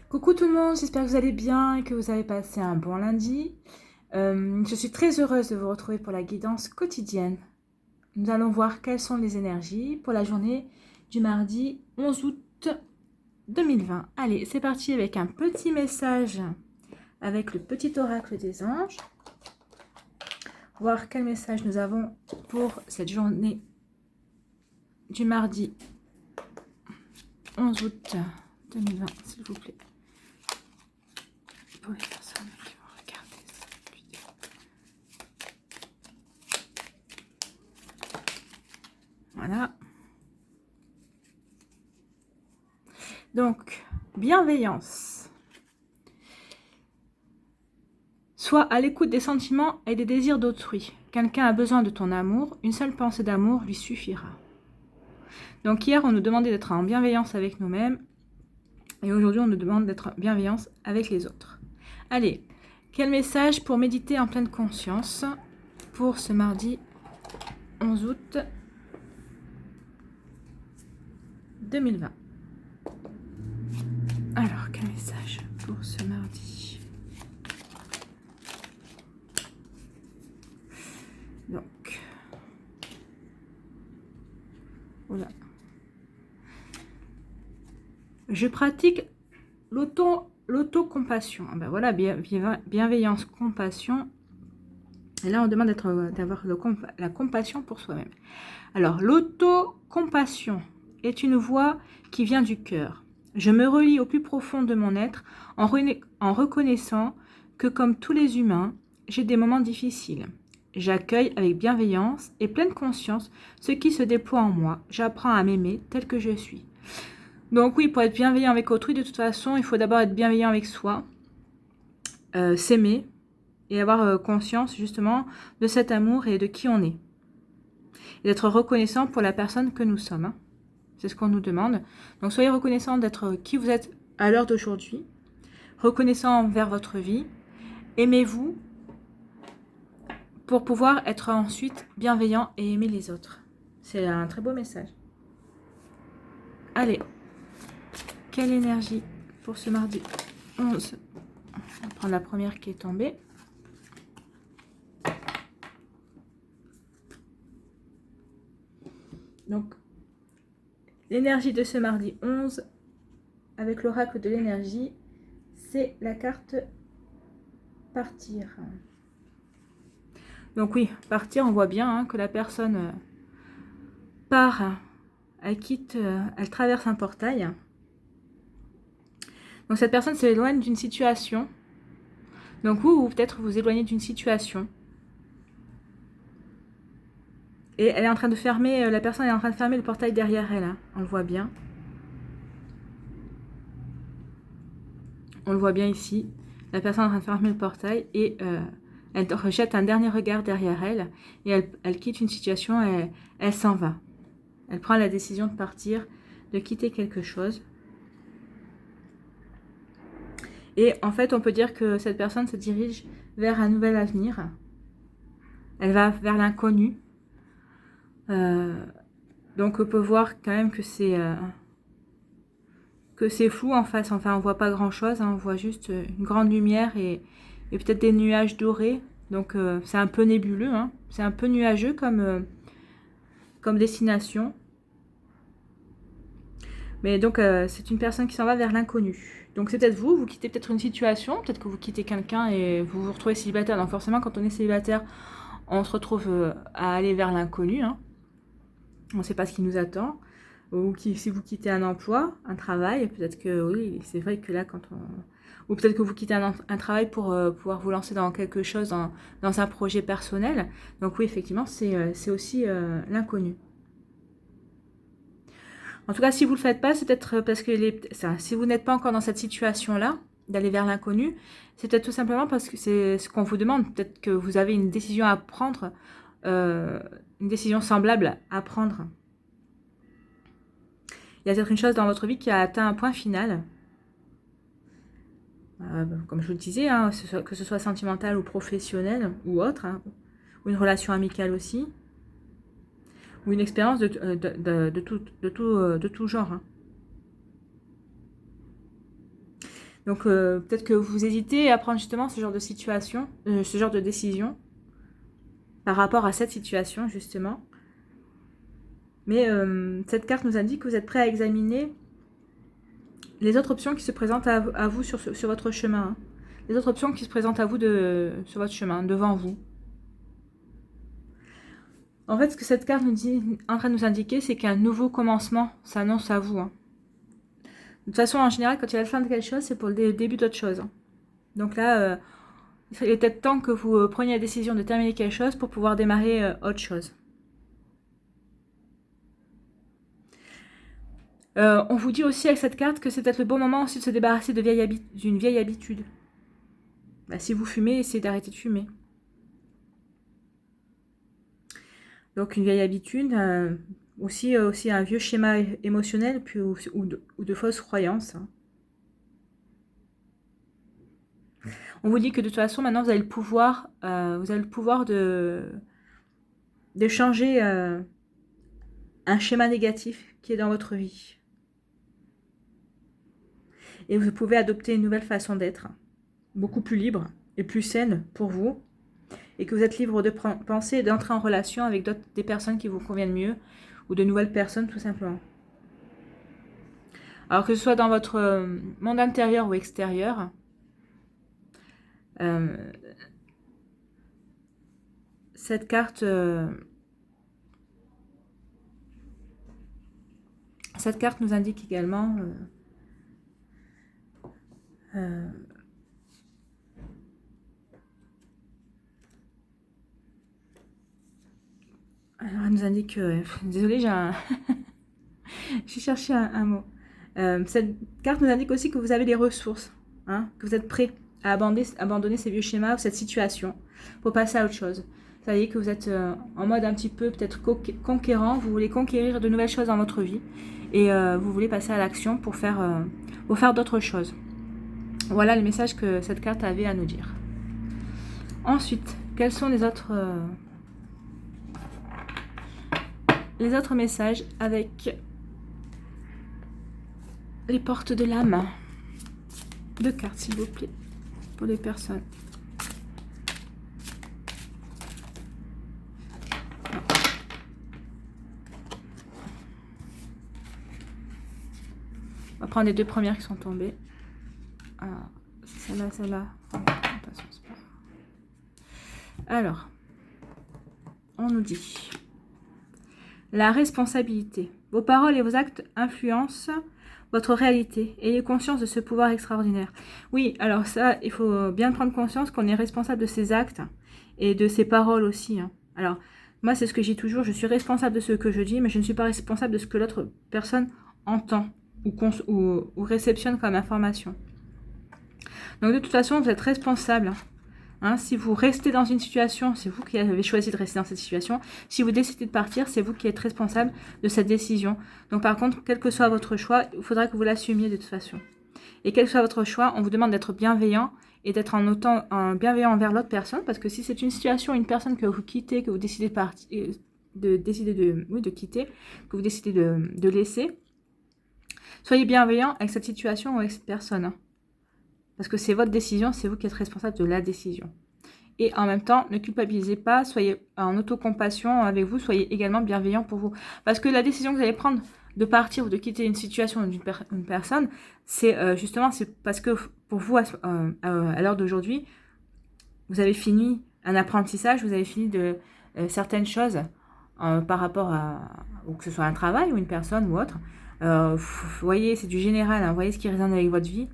Coucou tout le monde, j'espère que vous allez bien et que vous avez passé un bon lundi. Je suis très heureuse de vous retrouver pour la guidance quotidienne. Nous allons voir quelles sont les énergies pour la journée du mardi 11 août 2020. Allez, c'est parti avec un petit message avec le petit oracle des anges. Voir quel message nous avons pour cette journée du mardi 11 août 2020, s'il vous plaît. Pour les personnes qui vont regarder cette vidéo. Voilà. Donc, bienveillance. Sois à l'écoute des sentiments et des désirs d'autrui. Quelqu'un a besoin de ton amour, une seule pensée d'amour lui suffira. Donc hier, on nous demandait d'être en bienveillance avec nous-mêmes. Et aujourd'hui, on nous demande d'être en bienveillance avec les autres. Allez, quel message pour méditer en pleine conscience pour ce mardi 11 août 2020. Alors, quel message pour ce mardi? Donc, voilà. Je pratique l'autocompassion. Ben voilà, bienveillance, compassion. Et là, on demande d'avoir la compassion pour soi-même. Alors, l'autocompassion est une voix qui vient du cœur. Je me relie au plus profond de mon être en reconnaissant que, comme tous les humains, j'ai des moments difficiles. J'accueille avec bienveillance et pleine conscience ce qui se déploie en moi. J'apprends à m'aimer tel que je suis. Donc oui, pour être bienveillant avec autrui, de toute façon, il faut d'abord être bienveillant avec soi, s'aimer et avoir conscience justement de cet amour et de qui on est. Et d'être reconnaissant pour la personne que nous sommes. Hein. C'est ce qu'on nous demande. Donc soyez reconnaissant d'être qui vous êtes à l'heure d'aujourd'hui, reconnaissant envers votre vie, aimez-vous pour pouvoir être ensuite bienveillant et aimer les autres. C'est un très beau message. Allez, quelle énergie pour ce mardi 11. On va prendre la première qui est tombée. Donc, l'énergie de ce mardi 11, avec l'oracle de l'énergie, c'est la carte partir. Donc oui, partir, on voit bien que la personne part, elle quitte, elle traverse un portail. Donc cette personne s'éloigne d'une situation. Donc vous, ou peut-être vous éloignez d'une situation. Et elle est en train de fermer, la personne est en train de fermer le portail derrière elle. Hein. On le voit bien. On le voit bien ici. La personne est en train de fermer le portail et elle rejette un dernier regard derrière elle. Et elle quitte une situation et elle s'en va. Elle prend la décision de partir, de quitter quelque chose. Et en fait, on peut dire que cette personne se dirige vers un nouvel avenir. Elle va vers l'inconnu. Donc on peut voir quand même que c'est flou en face. Enfin, on voit pas grand-chose. Hein. On voit juste une grande lumière et peut-être des nuages dorés. Donc c'est un peu nébuleux. Hein. C'est un peu nuageux comme destination. Mais donc c'est une personne qui s'en va vers l'inconnu. Donc c'est peut-être vous quittez peut-être une situation, peut-être que vous quittez quelqu'un et vous vous retrouvez célibataire. Donc forcément quand on est célibataire, on se retrouve à aller vers l'inconnu. Hein. On ne sait pas ce qui nous attend. Ou si vous quittez un emploi, un travail, peut-être que oui, c'est vrai que là quand on... Ou peut-être que vous quittez un travail pour pouvoir vous lancer dans quelque chose, dans un projet personnel. Donc oui, effectivement, c'est aussi l'inconnu. En tout cas, si vous ne le faites pas, c'est peut-être parce que si vous n'êtes pas encore dans cette situation-là, d'aller vers l'inconnu, c'est peut-être tout simplement parce que c'est ce qu'on vous demande. Peut-être que vous avez une décision à prendre, une décision semblable à prendre. Il y a peut-être une chose dans votre vie qui a atteint un point final. Comme je vous le disais, hein, que ce soit sentimental ou professionnel ou autre, hein, ou une relation amicale aussi, ou une expérience de tout genre. Hein. Donc peut-être que vous hésitez à prendre justement ce genre de situation, ce genre de décision par rapport à cette situation justement. Mais cette carte nous indique que vous êtes prêt à examiner les autres options qui se présentent à vous sur votre chemin. Hein. Les autres options qui se présentent à vous sur votre chemin, devant vous. En fait, ce que cette carte nous dit, en train de nous indiquer, c'est qu'un nouveau commencement s'annonce à vous. Hein. De toute façon, en général, quand il y a la fin de quelque chose, c'est pour le début d'autre chose. Hein. Donc là, il est peut-être temps que vous preniez la décision de terminer quelque chose pour pouvoir démarrer autre chose. On vous dit aussi avec cette carte que c'est peut-être le bon moment aussi de se débarrasser d'une vieille habitude. Bah, si vous fumez, essayez d'arrêter de fumer. Donc une vieille habitude, aussi un vieux schéma émotionnel puis, ou de fausses croyances. On vous dit que de toute façon, maintenant, vous avez le pouvoir de changer un schéma négatif qui est dans votre vie. Et vous pouvez adopter une nouvelle façon d'être, beaucoup plus libre et plus saine pour vous. Et que vous êtes libre de penser et d'entrer en relation avec des personnes qui vous conviennent mieux, ou de nouvelles personnes tout simplement. Alors que ce soit dans votre monde intérieur ou extérieur, cette carte nous indique également alors elle nous indique désolée, j'ai cherché un mot. Cette carte nous indique aussi que vous avez des ressources, hein, que vous êtes prêt à abandonner ces vieux schémas ou cette situation pour passer à autre chose. Vous savez que vous êtes en mode un petit peu peut-être conquérant, vous voulez conquérir de nouvelles choses dans votre vie et vous voulez passer à l'action pour faire d'autres choses. Voilà le message que cette carte avait à nous dire. Ensuite, quels sont les autres messages avec les portes de l'âme? 2 cartes s'il vous plaît pour les personnes. On va prendre les 2 premières qui sont tombées. Alors, celle-là. Alors, on nous dit la responsabilité. Vos paroles et vos actes influencent votre réalité. Ayez conscience de ce pouvoir extraordinaire. Oui, alors ça, il faut bien prendre conscience qu'on est responsable de ses actes et de ses paroles aussi. Hein. Alors, moi, c'est ce que je dis toujours, je suis responsable de ce que je dis, mais je ne suis pas responsable de ce que l'autre personne entend ou réceptionne comme information. Donc, de toute façon, vous êtes responsable. Hein, si vous restez dans une situation, c'est vous qui avez choisi de rester dans cette situation. Si vous décidez de partir, c'est vous qui êtes responsable de cette décision. Donc par contre, quel que soit votre choix, il faudra que vous l'assumiez de toute façon. Et quel que soit votre choix, on vous demande d'être bienveillant et d'être en bienveillant envers l'autre personne. Parce que si c'est une situation, une personne que vous quittez, que vous décidez de partir, de quitter, que vous décidez de laisser, soyez bienveillant avec cette situation ou avec cette personne. Hein. Parce que c'est votre décision, c'est vous qui êtes responsable de la décision. Et en même temps, ne culpabilisez pas, soyez en autocompassion avec vous, soyez également bienveillant pour vous. Parce que la décision que vous allez prendre de partir ou de quitter une situation ou une personne, c'est justement c'est parce que pour vous, à l'heure d'aujourd'hui, vous avez fini un apprentissage, vous avez fini de certaines choses par rapport à, ou que ce soit un travail ou une personne ou autre. Vous voyez, c'est du général, hein, vous voyez ce qui résonne avec votre vie.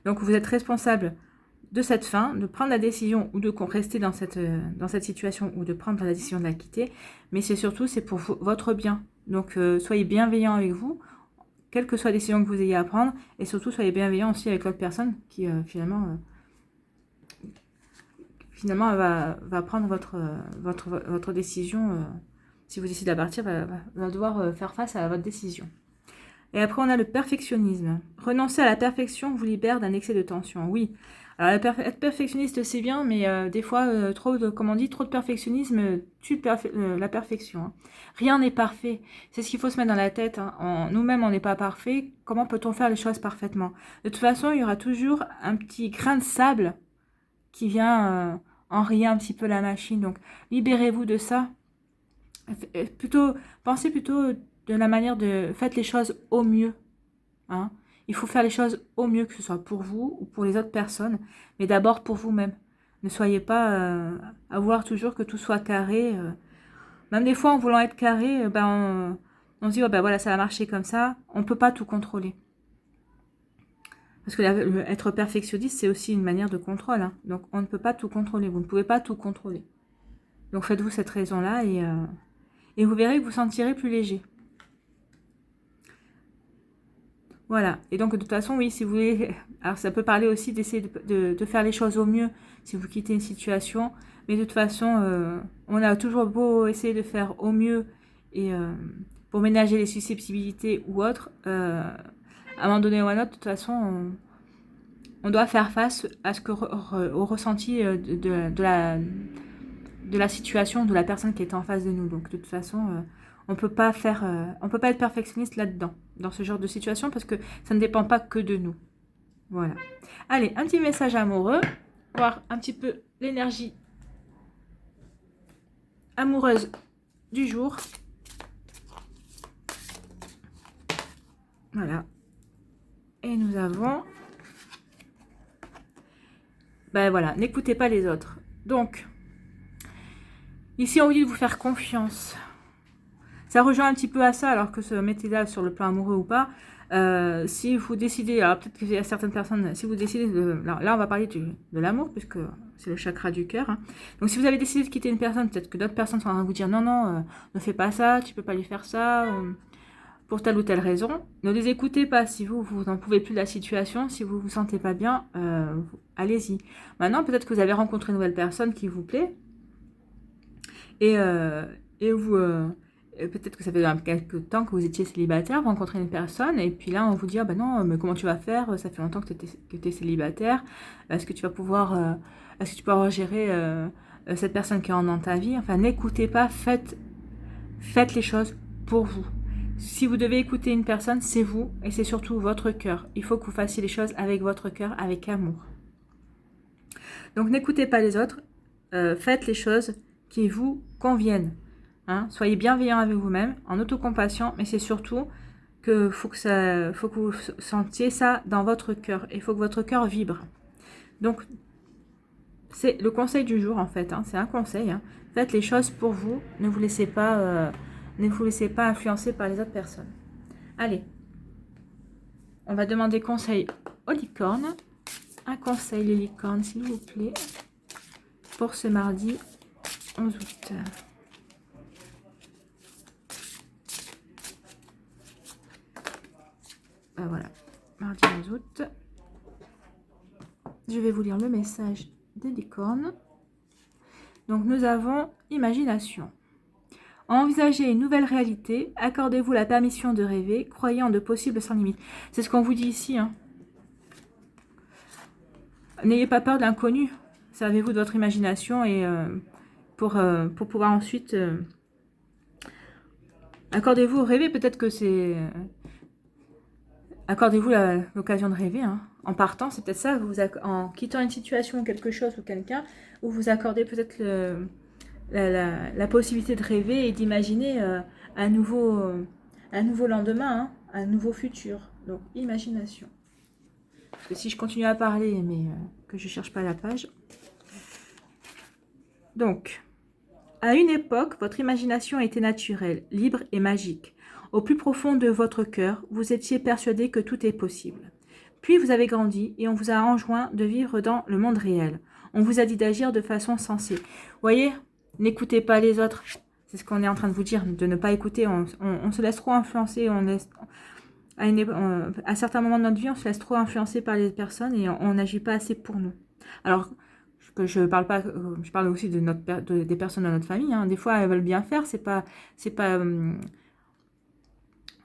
Donc, vous êtes responsable de cette fin, de prendre la décision ou de rester dans cette situation ou de prendre la décision de la quitter. Mais c'est surtout, c'est pour votre bien. Donc, soyez bienveillant avec vous, quelle que soit la décision que vous ayez à prendre. Et surtout, soyez bienveillant aussi avec l'autre personne qui, finalement va prendre votre décision. Si vous décidez de partir, va devoir faire face à votre décision. Et après, on a le perfectionnisme. Renoncer à la perfection vous libère d'un excès de tension. Oui. Alors, être perfectionniste, c'est bien, mais des fois, comme on dit, trop de perfectionnisme tue la perfection. Hein. Rien n'est parfait. C'est ce qu'il faut se mettre dans la tête. Hein. Nous-mêmes, on n'est pas parfait. Comment peut-on faire les choses parfaitement? De toute façon, il y aura toujours un petit grain de sable qui vient enrayer un petit peu la machine. Donc, libérez-vous de ça. Pensez plutôt de la manière de... Faites les choses au mieux. Hein. Il faut faire les choses au mieux, que ce soit pour vous ou pour les autres personnes, mais d'abord pour vous-même. Ne soyez pas à vouloir toujours que tout soit carré. Même des fois, en voulant être carré, on se dit, oh, ben voilà, ça va marcher comme ça. On ne peut pas tout contrôler. Parce que être perfectionniste, c'est aussi une manière de contrôle. Hein. Donc, on ne peut pas tout contrôler. Vous ne pouvez pas tout contrôler. Donc, faites-vous cette raison-là et vous verrez que vous sentirez plus léger. Voilà. Et donc, de toute façon, oui, si vous voulez... Alors, ça peut parler aussi d'essayer de faire les choses au mieux si vous quittez une situation. Mais de toute façon, on a toujours beau essayer de faire au mieux et pour ménager les susceptibilités ou autres, à un moment donné ou à un autre, de toute façon, on doit faire face à ce que au ressenti de la situation, de la personne qui est en face de nous. Donc, de toute façon... on peut pas être perfectionniste là-dedans, dans ce genre de situation, parce que ça ne dépend pas que de nous. Voilà. Allez, un petit message amoureux, voir un petit peu l'énergie amoureuse du jour. Voilà. Et nous avons... Ben voilà, n'écoutez pas les autres. Donc, ici on vous dit de vous faire confiance. Ça rejoint un petit peu à ça, alors que mettez-là sur le plan amoureux ou pas. Si vous décidez, alors peut-être qu'il y a certaines personnes, si vous décidez là on va parler de l'amour, puisque c'est le chakra du cœur. Hein. Donc si vous avez décidé de quitter une personne, peut-être que d'autres personnes sont en train de vous dire non, ne fais pas ça, tu peux pas lui faire ça, pour telle ou telle raison. Ne les écoutez pas. Si vous n'en pouvez plus de la situation, si vous vous sentez pas bien, allez-y. Maintenant, peut-être que vous avez rencontré une nouvelle personne qui vous plaît, et vous... peut-être que ça fait quelques temps que vous étiez célibataire, vous rencontrez une personne, et puis là, on vous dit, ah ben non, mais comment tu vas faire? Ça fait longtemps que tu es célibataire. Est-ce que tu vas pouvoir, gérer cette personne qui est dans ta vie? Enfin, n'écoutez pas, faites les choses pour vous. Si vous devez écouter une personne, c'est vous, et c'est surtout votre cœur. Il faut que vous fassiez les choses avec votre cœur, avec amour. Donc, n'écoutez pas les autres, faites les choses qui vous conviennent. Hein, soyez bienveillant avec vous-même, en autocompassion, mais c'est surtout que faut que vous sentiez ça dans votre cœur. Il faut que votre cœur vibre. Donc, c'est le conseil du jour en fait. Hein, c'est un conseil. Hein. Faites les choses pour vous. Ne vous laissez pas influencer par les autres personnes. Allez, on va demander conseil aux licornes. Un conseil les licornes, s'il vous plaît, pour ce mardi 11 août. Voilà, mardi 11 août. Je vais vous lire le message des licornes. Donc, nous avons imagination. Envisagez une nouvelle réalité. Accordez-vous la permission de rêver. Croyez en de possibles sans limite. C'est ce qu'on vous dit ici. Hein. N'ayez pas peur de l'inconnu. Servez-vous de votre imagination et pour pouvoir ensuite... accordez-vous rêver. Peut-être que c'est... accordez-vous l'occasion de rêver. Hein. En partant, c'est peut-être ça. En quittant une situation ou quelque chose ou quelqu'un, où vous accordez peut-être la possibilité de rêver et d'imaginer un nouveau lendemain, hein, un nouveau futur. Donc, imagination. Parce que si je continue à parler, mais que je ne cherche pas la page. Donc, à une époque, votre imagination était naturelle, libre et magique. Au plus profond de votre cœur, vous étiez persuadé que tout est possible. Puis vous avez grandi et on vous a enjoint de vivre dans le monde réel. On vous a dit d'agir de façon sensée. Vous voyez, n'écoutez pas les autres. C'est ce qu'on est en train de vous dire, de ne pas écouter. On se laisse trop influencer. À certains moments de notre vie, on se laisse trop influencer par les personnes et on n'agit pas assez pour nous. Alors, que je parle aussi des personnes de notre famille. Hein. Des fois, elles veulent bien faire. C'est pas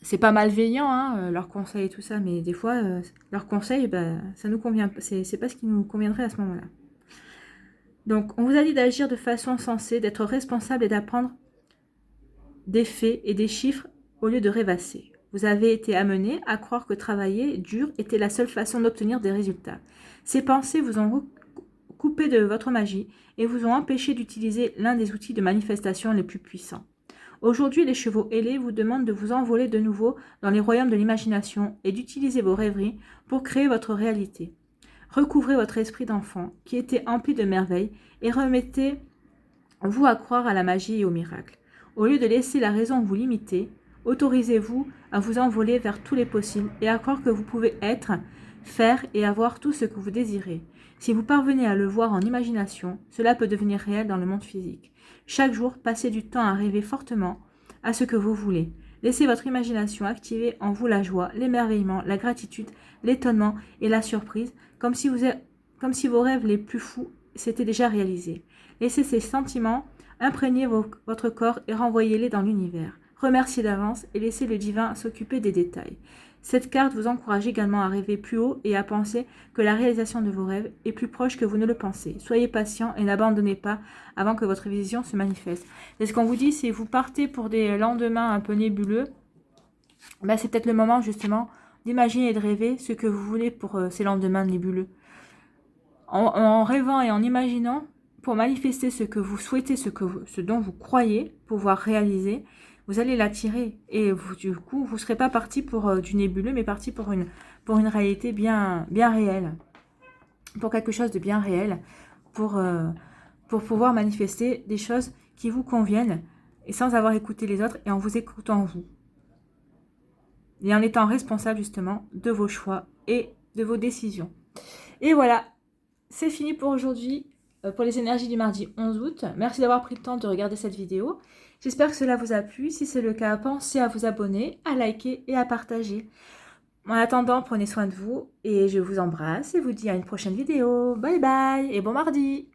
C'est pas malveillant, hein, leurs conseils et tout ça, mais des fois, leurs conseils, ben, ça nous convient, c'est pas ce qui nous conviendrait à ce moment-là. Donc, on vous a dit d'agir de façon sensée, d'être responsable et d'apprendre des faits et des chiffres au lieu de rêvasser. Vous avez été amené à croire que travailler dur était la seule façon d'obtenir des résultats. Ces pensées vous ont coupé de votre magie et vous ont empêché d'utiliser l'un des outils de manifestation les plus puissants. Aujourd'hui, les chevaux ailés vous demandent de vous envoler de nouveau dans les royaumes de l'imagination et d'utiliser vos rêveries pour créer votre réalité. Recouvrez votre esprit d'enfant qui était empli de merveilles et remettez-vous à croire à la magie et au miracle. Au lieu de laisser la raison vous limiter, autorisez-vous à vous envoler vers tous les possibles et à croire que vous pouvez être, faire et avoir tout ce que vous désirez. Si vous parvenez à le voir en imagination, cela peut devenir réel dans le monde physique. Chaque jour, passez du temps à rêver fortement à ce que vous voulez. Laissez votre imagination activer en vous la joie, l'émerveillement, la gratitude, l'étonnement et la surprise, comme si vos rêves les plus fous s'étaient déjà réalisés. Laissez ces sentiments imprégner votre corps et renvoyez-les dans l'univers. Remerciez d'avance et laissez le divin s'occuper des détails. Cette carte vous encourage également à rêver plus haut et à penser que la réalisation de vos rêves est plus proche que vous ne le pensez. Soyez patient et n'abandonnez pas avant que votre vision se manifeste. Et ce qu'on vous dit, c'est vous partez pour des lendemains un peu nébuleux. Ben, c'est peut-être le moment justement d'imaginer et de rêver ce que vous voulez pour ces lendemains nébuleux. En rêvant et en imaginant, pour manifester ce que vous souhaitez, ce dont vous croyez pouvoir réaliser, vous allez l'attirer. Et vous, du coup, vous ne serez pas parti pour du nébuleux, mais parti pour une réalité bien réelle. Pour quelque chose de bien réel. Pour pouvoir manifester des choses qui vous conviennent. Et sans avoir écouté les autres et en vous écoutant vous. Et en étant responsable justement de vos choix et de vos décisions. Et voilà, c'est fini pour aujourd'hui. Pour les énergies du mardi 11 août. Merci d'avoir pris le temps de regarder cette vidéo. J'espère que cela vous a plu. Si c'est le cas, pensez à vous abonner, à liker et à partager. En attendant, prenez soin de vous et je vous embrasse et vous dis à une prochaine vidéo. Bye bye et bon mardi!